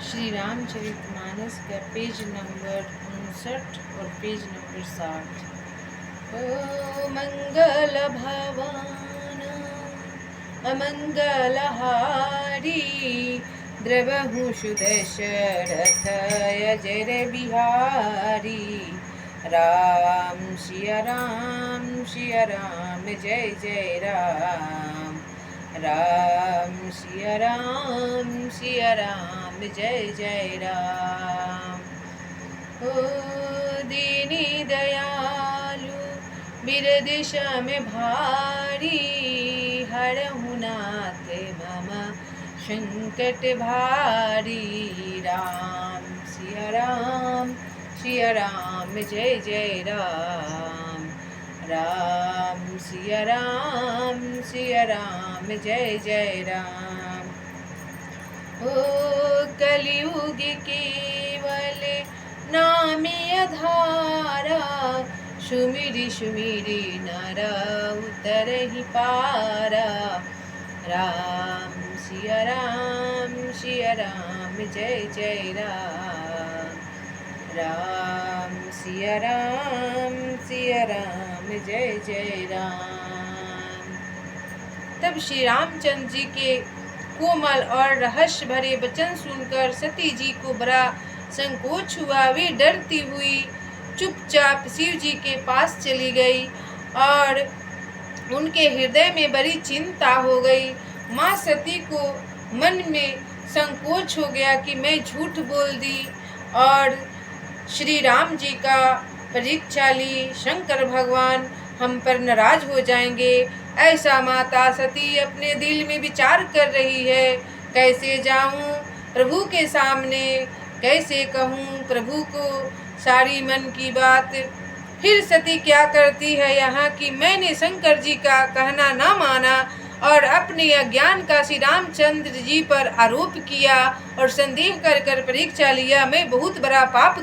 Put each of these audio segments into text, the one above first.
श्री रामचरितमानस का page number 59 और page number 60। ओ मंगल भवन अमंगल हारी, द्रवहु सुदशरथ अजर बिहारी। राम सिया राम जय जय राम। राम सिया राम जय जय राम। ओ दीनी दयालु बिरदिश में भारी, हरहु नाथ मम संकट भारी। राम सिया राम जय जय राम। राम सिया राम जय जय राम। ओ कलियुग केवल नामे आधारा, सुमिरि सुमिरि नर उतरहि पारा। राम सिया राम जय जय राम। राम सिया राम जय जय राम। तब श्री रामचंद्र जी के कोमल और रहस्य भरे वचन सुनकर सती जी को बड़ा संकोच हुआ। वे डरती हुई चुपचाप शिव जी के पास चली गई और उनके हृदय में बड़ी चिंता हो गई। माँ सती को मन में संकोच हो गया कि मैं झूठ बोल दी और श्री राम जी का परीक्षा ली, शंकर भगवान हम पर नाराज हो जाएंगे। ऐसा माता सती अपने दिल में विचार कर रही है। कैसे जाऊं प्रभु के सामने, कैसे कहूं प्रभु को सारी मन की बात। फिर सती क्या करती है यहाँ कि मैंने शंकर जी का कहना ना माना और अपने अज्ञान का श्री रामचंद्र जी पर आरोप किया और संदेह कर कर परीक्षा लिया। मैं बहुत बड़ा पाप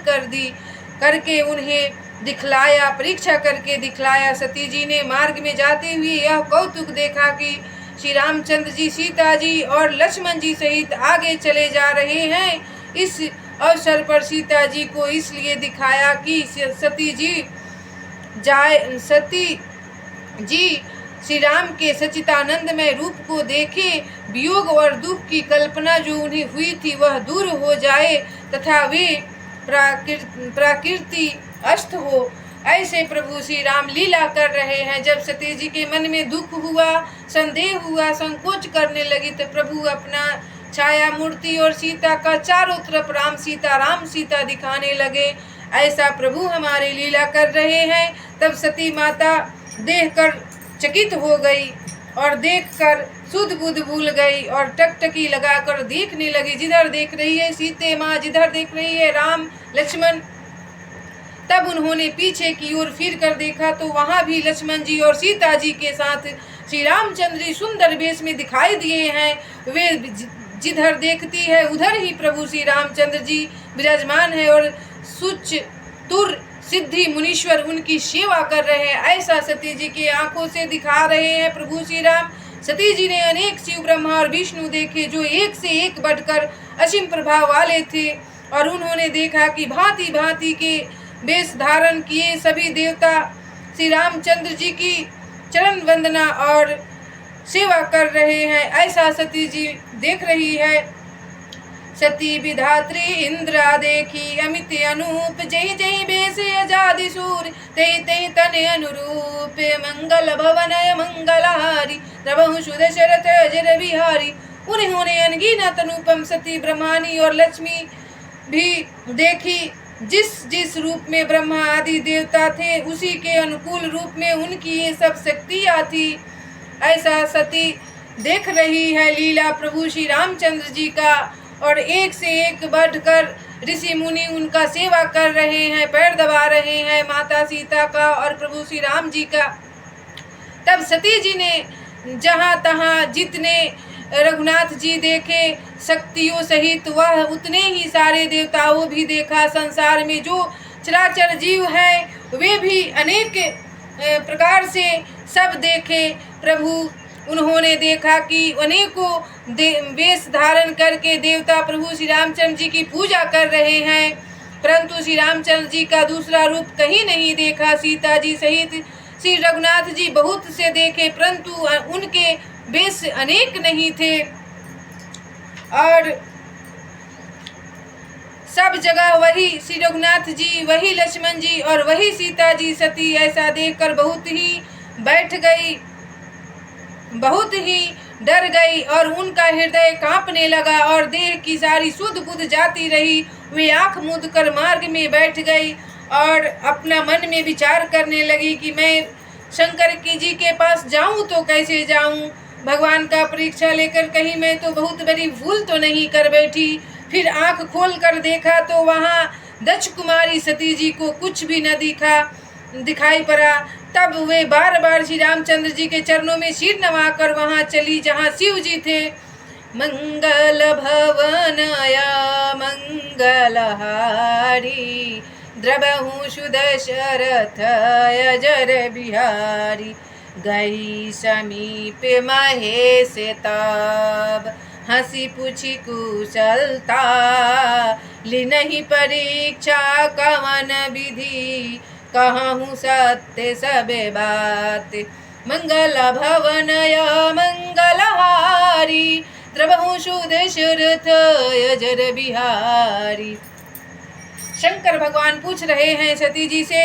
करके उन्हें दिखलाया, परीक्षा करके दिखलाया। सती जी ने मार्ग में जाते हुए यह कौतुक देखा कि श्री रामचंद्र जी सीता जी और लक्ष्मण जी सहित आगे चले जा रहे हैं। इस अवसर पर सीता जी को इसलिए दिखाया कि सती जी श्री राम के सच्चिदानंदमय रूप को देखे, वियोग और दुख की कल्पना जो उन्हें हुई थी वह दूर हो जाए तथा वे प्रकृति अस्त हो। ऐसे प्रभु श्री राम लीला कर रहे हैं। जब सती जी के मन में दुख हुआ, संदेह हुआ, संकोच करने लगी तो प्रभु अपना छाया मूर्ति और सीता का चारों तरफ राम सीता दिखाने लगे। ऐसा प्रभु हमारे लीला कर रहे हैं। तब सती माता देखकर चकित हो गई और देखकर सुध बुध भूल गई और टकटकी लगाकर देखने लगी। जिधर देख रही है सीते माँ, जिधर देख रही है राम लक्ष्मण। तब उन्होंने पीछे की ओर फिर कर देखा तो वहां भी लक्ष्मण जी और सीता जी के साथ श्री रामचंद्र जी सुंदर वेश में दिखाई दिए हैं। वे जिधर देखती है उधर ही प्रभु श्री रामचंद्र जी विराजमान है और सुच तुर सिद्धि मुनीश्वर उनकी सेवा कर रहे हैं। ऐसा सती जी के आंखों से दिखा रहे हैं प्रभु श्री राम। सती जी ने अनेक शिव ब्रह्मा और विष्णु देखे जो एक से एक बढ़कर असीम प्रभाव वाले थे और उन्होंने देखा कि भांति भांति के वेश धारण किए सभी देवता श्री रामचंद्र जी की चरण वंदना और सेवा कर रहे हैं। ऐसा सती जी देख रही है। सती विधात्री इंद्रा देखी अमित अनूप, जय जय बेस अजादि सूर तय तय तन अनुरूप। मंगल भवन मंगलहारी, द्रवहु सुदशरथ अजर बिहारी। उन्होंने अनगिनत अनुपम सती ब्रह्मानी और लक्ष्मी भी देखी। जिस रूप में ब्रह्मा आदि देवता थे उसी के अनुकूल रूप में उनकी ये सब शक्तियाँ थी। ऐसा सती देख रही है लीला प्रभु श्री रामचंद्र जी का और एक से एक बढ़कर ऋषि मुनि उनका सेवा कर रहे हैं, पैर दबा रहे हैं माता सीता का और प्रभु श्री राम जी का। तब सती जी ने जहाँ तहाँ जितने रघुनाथ जी देखे शक्तियों सहित वह उतने ही सारे देवताओं भी देखा। संसार में जो चराचर जीव है वे भी अनेक प्रकार से सब देखे। प्रभु उन्होंने देखा कि अनेकों वेश धारण करके देवता प्रभु श्री रामचंद्र जी की पूजा कर रहे हैं, परंतु श्री रामचंद्र जी का दूसरा रूप कहीं नहीं देखा। सीता जी सहित श्री रघुनाथ जी बहुत से देखे, परंतु उनके वेश अनेक नहीं थे और सब जगह वही श्री रघुनाथ जी, वही लक्ष्मण जी और वही सीता जी सती। ऐसा देखकर बहुत ही डर गई और उनका हृदय कांपने लगा और देह की सारी सुध बुध जाती रही। वे आंख मूंद कर मार्ग में बैठ गई और अपना मन में विचार करने लगी कि मैं शंकर जी के पास जाऊं तो कैसे जाऊं, भगवान का परीक्षा लेकर कहीं मैं तो बहुत बड़ी भूल तो नहीं कर बैठी। फिर आंख खोल कर देखा तो वहाँ दक्ष कुमारी सती जी को कुछ भी न दिखाई पड़ा। तब वे बार बार श्री रामचंद्र जी के चरणों में सिर नवाकर वहाँ चली जहाँ शिव जी थे। मंगल भवनया मंगलहारी द्रवहु सुदशरथ अजर बिहारी, गई समीप महेश तब हंसी पूछी कुशलता, ली नहीं परीक्षा कवन विधि, कहूँ सत्य सबे बात। मंगल भवनय मंगलहारी द्रवहु सुदशरथ अजर बिहारी। शंकर भगवान पूछ रहे हैं सती जी से,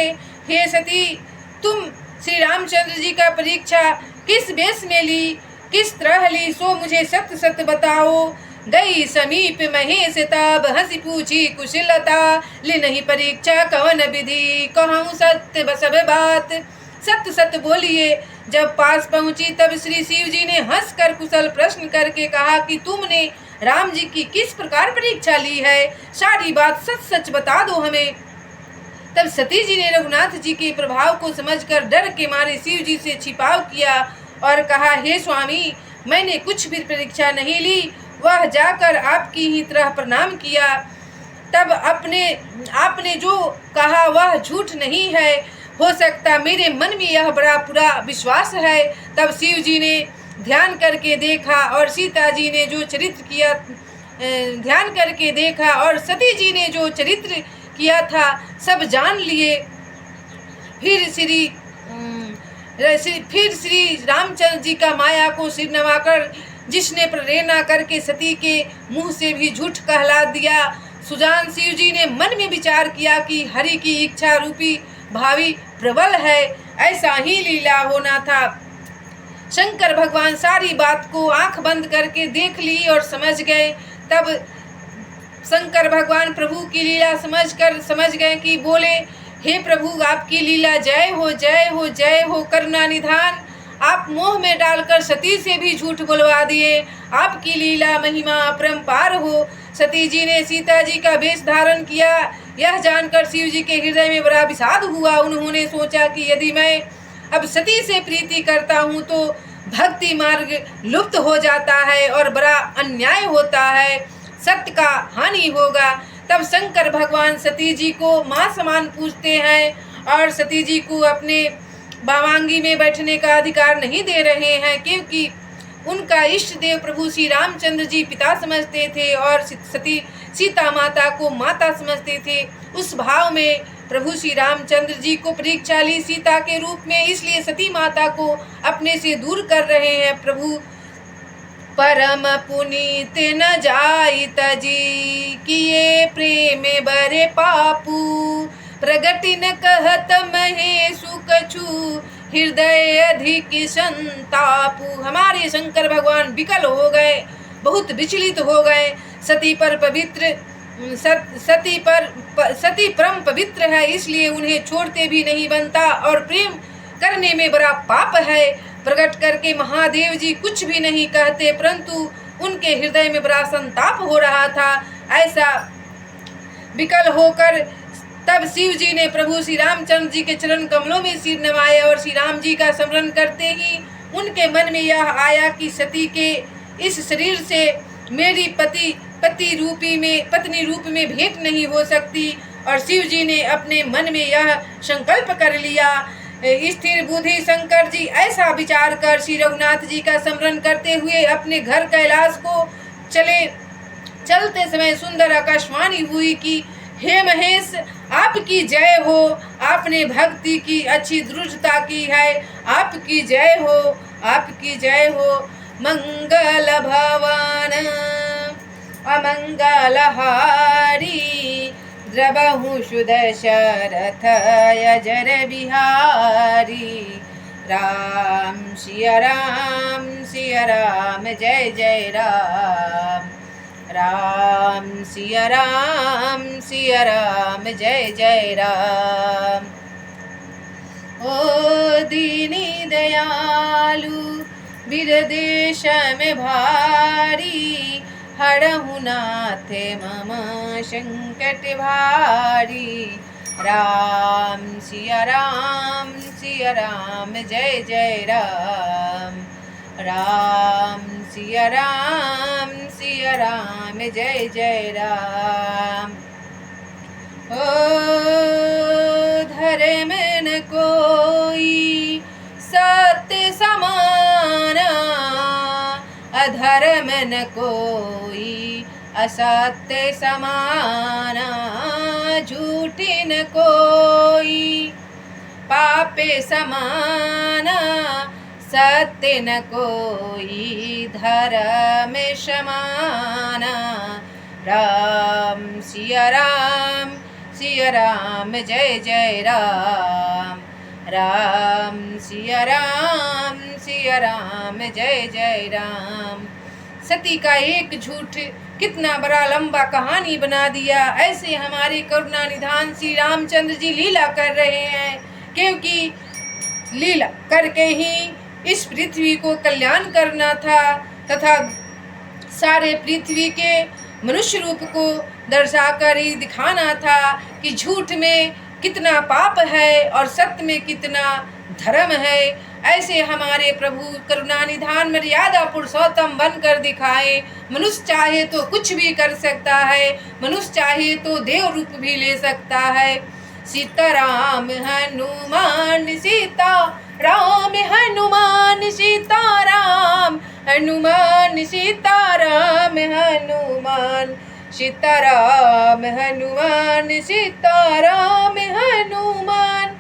हे सती, तुम श्री रामचंद्र जी का परीक्षा किस वेश में ली, किस तरह ली, सो मुझे सत्य सत्य बताओ। गई समीप महेश तब हंसी पूछी कुशलता, ली नहीं परीक्षा कवन विधि, कहूँ सत्य सब बात। सत्य सत्य बोलिए। जब पास पहुंची तब श्री शिव जी ने हंसकर कुशल प्रश्न करके कहा कि तुमने राम जी की किस प्रकार परीक्षा ली है, सारी बात सच सच बता दो हमें। तब सती जी ने रघुनाथ जी के प्रभाव को समझकर डर के मारे शिव जी से छिपाव किया और कहा, हे स्वामी, मैंने कुछ भी परीक्षा नहीं ली, वह जाकर आपकी ही तरह प्रणाम किया। तब आपने जो कहा वह झूठ नहीं है, हो सकता मेरे मन में यह बड़ा पूरा विश्वास है। तब शिव जी ने ध्यान करके देखा और सीता जी ने जो चरित्र किया ध्यान करके देखा और सती जी ने जो चरित्र किया था सब जान लिए। फिर श्री रामचंद्र जी का माया को सिर नवाकर जिसने प्रेरणा करके सती के मुंह से भी झूठ कहला दिया। सुजान शिव जी ने मन में विचार किया कि हरि की इच्छा रूपी भावी प्रबल है, ऐसा ही लीला होना था। शंकर भगवान सारी बात को आंख बंद करके देख ली और समझ गए। तब शंकर भगवान प्रभु की लीला समझ गए कि बोले, हे प्रभु, आपकी लीला जय हो जय हो जय हो, करुणा निधान। आप मोह में डालकर सती से भी झूठ बुलवा दिए, आपकी लीला महिमा अपरंपार हो। सती जी ने सीता जी का वेश धारण किया। यह जानकर शिव जी के हृदय में बड़ा विषाद हुआ। उन्होंने सोचा कि यदि मैं अब सती से प्रीति करता हूँ तो भक्ति मार्ग लुप्त हो जाता है और बड़ा अन्याय होता है, सत्य का हानि होगा। तब शंकर भगवान सती जी को माँ समान पूजते हैं और सती जी को अपने वामांगी में बैठने का अधिकार नहीं दे रहे हैं, क्योंकि उनका इष्ट देव प्रभु श्री रामचंद्र जी पिता समझते थे और सीता माता को माता समझते थे। उस भाव में प्रभु श्री रामचंद्र जी को परीक्षा ली सीता के रूप में, इसलिए सती माता को अपने से दूर कर रहे हैं। प्रभु परम पुनीत न जाई तजी, किए प्रेम बरे पापू, प्रगति न कहत महेशु कछु, हृदय अधिक संतापू। हमारे शंकर भगवान विकल हो गए, बहुत विचलित हो गए। सती परम पवित्र है, इसलिए उन्हें छोड़ते भी नहीं बनता और प्रेम करने में बड़ा पाप है। प्रकट करके महादेव जी कुछ भी नहीं कहते, परंतु उनके हृदय में बड़ा संताप हो रहा था। ऐसा विकल होकर तब शिव जी ने प्रभु श्री रामचंद्र जी के चरण कमलों में सिर नवाया और श्री राम जी का स्मरण करते ही उनके मन में यह आया कि सती के इस शरीर से मेरी पत्नी रूप में भेंट नहीं हो सकती। और शिव जी ने अपने मन में यह संकल्प कर लिया स्थिर बुद्धि शंकर जी ऐसा विचार कर श्री रघुनाथ जी का स्मरण करते हुए अपने घर कैलाश को चलते समय सुंदर आकाशवाणी हुई कि हे महेश, आपकी जय हो, आपने भक्ति की अच्छी दृढ़ता की है, आपकी जय हो, आपकी जय हो। मंगल भवन अमंगल हारी, द्रवहु सुदशरथ अजर बिहारी। राम सिया राम, सिया राम, जय जय राम। राम सिया राम, सिया राम, जय जय राम। ओ दीनी दयालु विरदेश में भारी, हरहु नाथ मम संकट भारी। राम सिया राम, सिया राम, जय जय राम। राम सिया राम, सिया राम, जय जय राम। ओ धर्म न कोई सत्य समाना, अधर्म न कोई असत्य समाना। झूठी न कोई पापे समाना, सत्य न कोई धर्म समाना। राम सिया राम, सिया राम, जय जय राम। राम सिया राम, सिया राम, जय जय राम। सती का एक झूठ कितना बड़ा लंबा कहानी बना दिया। ऐसे हमारे करुणा निधान श्री रामचंद्र जी लीला कर रहे हैं, क्योंकि लीला करके ही इस पृथ्वी को कल्याण करना था तथा सारे पृथ्वी के मनुष्य रूप को दर्शाकर ही दिखाना था कि झूठ में कितना पाप है और सत्य में कितना धर्म है। ऐसे हमारे प्रभु करुणा निधान मर्यादा पुरुषोत्तम बनकर दिखाए। मनुष्य चाहे तो कुछ भी कर सकता है, मनुष्य चाहे तो देव रूप भी ले सकता है। सीताराम हनुमान, सीता राम हनुमान, सीताराम हनुमान, सीताराम हनुमान, सीताराम हनुमान, सीताराम हनुमान,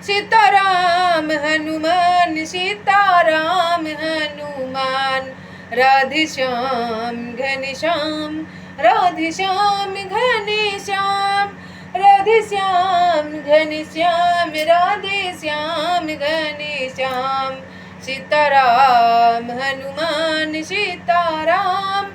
सीताराम हनुमान, सीताराम हनुमान। राधे श्याम घनश्याम, राधे श्याम घनश्याम, राधे श्याम घनश्याम, राधे श्याम घनश्याम। सीताराम हनुमान, सीताराम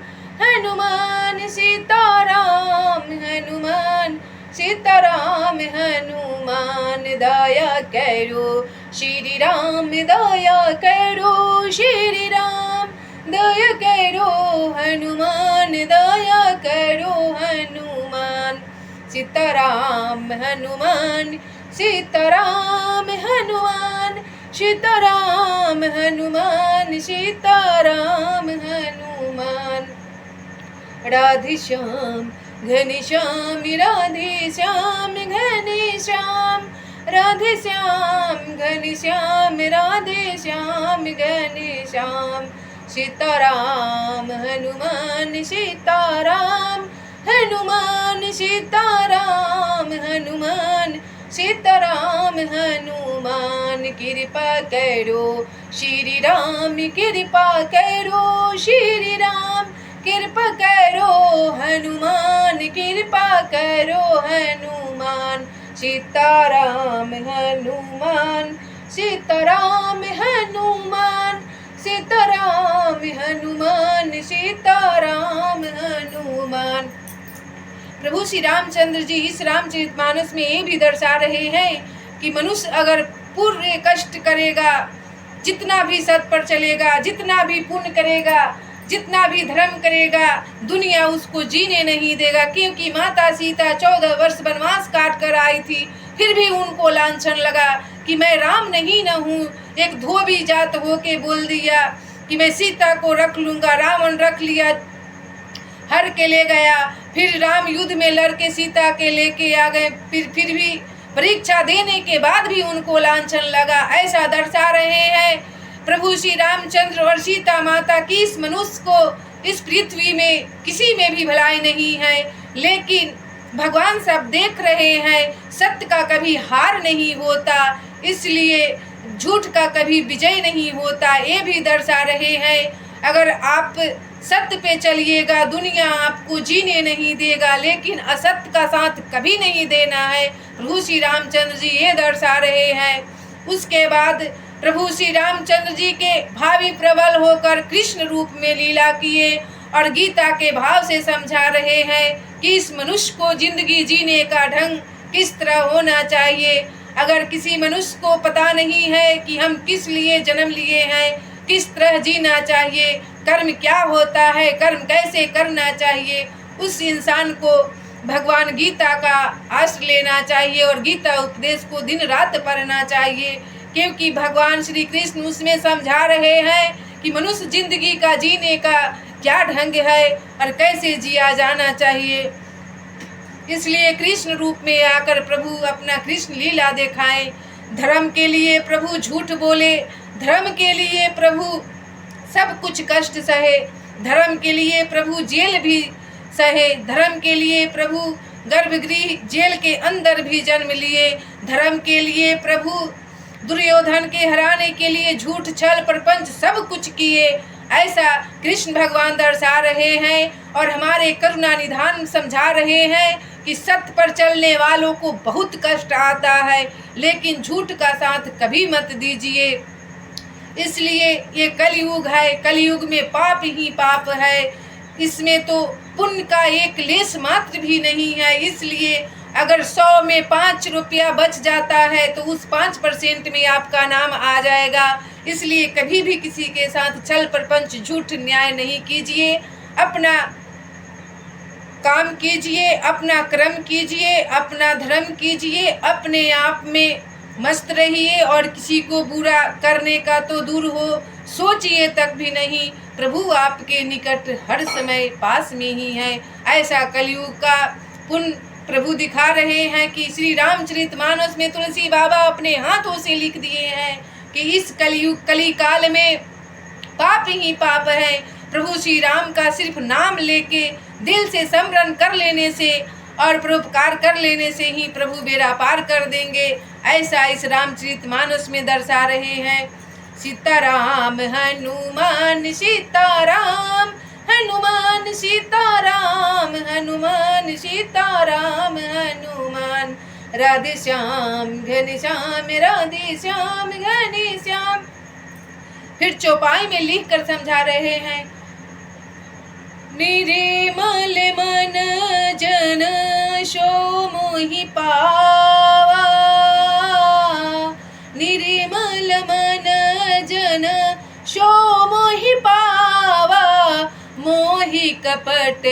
हनुमान, सीताराम हनुमान, सीताराम हनुमान। दया करो श्री राम, दया करो श्री राम, दया करो हनुमान, दया करो हनुमान। सीताराम हनुमान, सीताराम हनुमान, सीताराम हनुमान, सीताराम हनुमान। राधे श्याम घनश्याम, राधे श्याम घनश्याम, राधे श्याम घनश्याम, राधे श्याम घनश्याम। सीताराम हनुमान, सीताराम हनुमान, सीताराम हनुमान, सीताराम हनुमान। कृपा करो श्री राम, कृपा करो श्री राम, कृपा करो हनुमान, कृपा करो हनुमान। सीताराम हनुमान, सीताराम हनुमान, सीताराम हनुमान, सीताराम हनुमान। प्रभु श्री रामचंद्र जी इस रामचरितमानस में ये भी दर्शा रहे हैं कि मनुष्य अगर पूर्ण कष्ट करेगा, जितना भी सत पर चलेगा, जितना भी पुण्य करेगा, जितना भी धर्म करेगा, दुनिया उसको जीने नहीं देगा। क्योंकि माता सीता 14 वर्ष वनवास काट कर आई थी, फिर भी उनको लांछन लगा कि मैं राम नहीं न हूँ। एक धोबी जात होके बोल दिया कि मैं सीता को रख लूँगा। रावण रख लिया, हर के ले गया। फिर राम युद्ध में लड़के सीता के लेके आ गए। फिर भी परीक्षा देने के बाद भी उनको लांछन लगा, ऐसा दर्शा रहे हैं। प्रभु श्री रामचंद्र और सीता माता की इस मनुष्य को इस पृथ्वी में किसी में भी भलाई नहीं है, लेकिन भगवान सब देख रहे हैं। सत्य का कभी हार नहीं होता, इसलिए झूठ का कभी विजय नहीं होता, ये भी दर्शा रहे हैं। अगर आप सत्य पे चलिएगा, दुनिया आपको जीने नहीं देगा, लेकिन असत्य का साथ कभी नहीं देना है। प्रभु श्री रामचंद्र जी ये दर्शा रहे हैं। उसके बाद प्रभु श्री रामचंद्र जी के भावी प्रबल होकर कृष्ण रूप में लीला किए और गीता के भाव से समझा रहे हैं कि इस मनुष्य को जिंदगी जीने का ढंग किस तरह होना चाहिए। अगर किसी मनुष्य को पता नहीं है कि हम किस लिए जन्म लिए हैं, किस तरह जीना चाहिए, कर्म क्या होता है, कर्म कैसे करना चाहिए, उस इंसान को भगवान गीता का आश्रय लेना चाहिए और गीता उपदेश को दिन रात पढ़ना चाहिए, क्योंकि भगवान श्री कृष्ण उसमें समझा रहे हैं कि मनुष्य जिंदगी का जीने का क्या ढंग है और कैसे जिया जाना चाहिए। इसलिए कृष्ण रूप में आकर प्रभु अपना कृष्ण लीला दिखाएं। धर्म के लिए प्रभु झूठ बोले, धर्म के लिए प्रभु सब कुछ कष्ट सहे, धर्म के लिए प्रभु जेल भी सहे, धर्म के लिए प्रभु गर्भगृह जेल के अंदर भी जन्म लिए, धर्म के लिए प्रभु दुर्योधन के हराने के लिए झूठ छल प्रपंच सब कुछ किए। ऐसा कृष्ण भगवान दर्शा रहे हैं और हमारे करुणा निधान समझा रहे हैं कि सत्य पर चलने वालों को बहुत कष्ट आता है, लेकिन झूठ का साथ कभी मत दीजिए। इसलिए ये कलयुग है, कलयुग में पाप ही पाप है, इसमें तो पुण्य का एक लेश मात्र भी नहीं है। इसलिए अगर 100 में 5 रुपया बच जाता है तो उस 5% में आपका नाम आ जाएगा। इसलिए कभी भी किसी के साथ छल प्रपंच झूठ न्याय नहीं कीजिए, अपना काम कीजिए, अपना कर्म कीजिए, अपना धर्म कीजिए, अपने आप में मस्त रहिए और किसी को बुरा करने का तो दूर हो सोचिए तक भी नहीं। प्रभु आपके निकट हर समय पास में ही है। ऐसा कलयुग का पुण्य प्रभु दिखा रहे हैं कि श्री रामचरितमानस में तुलसी बाबा अपने हाथों से लिख दिए हैं कि इस कलयुग कली काल में पाप ही पाप है। प्रभु श्री राम का सिर्फ नाम लेके दिल से स्मरण कर लेने से और परोपकार कर लेने से ही प्रभु बेड़ा पार कर देंगे। ऐसा इस रामचरितमानस में दर्शा रहे हैं। सीताराम हनुमान सीताराम, हनुमान सीताराम, हनुमान सीताराम, हनुमान राधे श्याम घनश्याम, राधे श्याम घनश्याम। फिर चौपाई में लिख कर समझा रहे हैं। निर्मल मन जन शो मोहि पावा, निर्मल मन जन शो मोहि पावा, मोहि कपट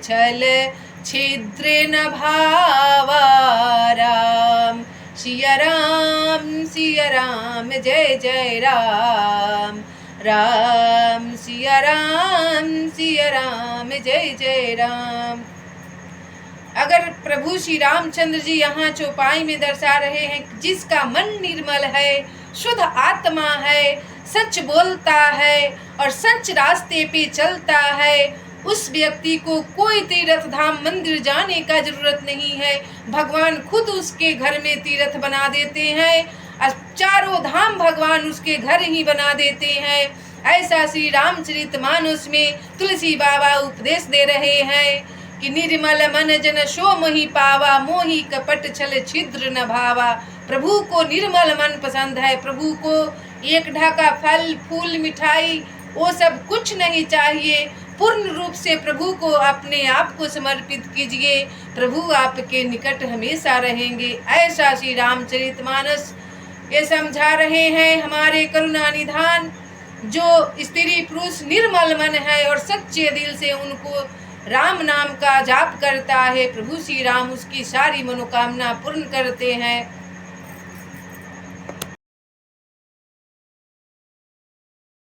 छल छिद्र न भावा। राम सिया राम, सिया राम, जय जय राम, राम सिया राम, सिया राम, जय जय राम। अगर प्रभु श्री रामचंद्र जी यहाँ चौपाई में दर्शा रहे हैं, जिसका मन निर्मल है, शुद्ध आत्मा है, सच बोलता है और सच रास्ते पे चलता है, उस व्यक्ति को कोई तीर्थ धाम मंदिर जाने का जरूरत नहीं है। भगवान खुद उसके घर में तीर्थ बना देते हैं और चारों धाम भगवान उसके घर ही बना देते हैं। ऐसा श्री रामचरितमानस में तुलसी बाबा उपदेश दे रहे हैं कि निर्मल मन जन शो मोहि पावा, मोहि कपट छल छिद्र न भावा। प्रभु को निर्मल मन पसंद है, प्रभु को एक ढाका फल फूल मिठाई वो सब कुछ नहीं चाहिए। पूर्ण रूप से प्रभु को अपने आप को समर्पित कीजिए, प्रभु आपके निकट हमेशा रहेंगे। ऐसा श्री रामचरितमानस ये समझा रहे हैं हमारे करुणा निधान। जो स्त्री पुरुष निर्मल मन है और सच्चे दिल से उनको राम नाम का जाप करता है, प्रभु श्री राम उसकी सारी मनोकामना पूर्ण करते हैं।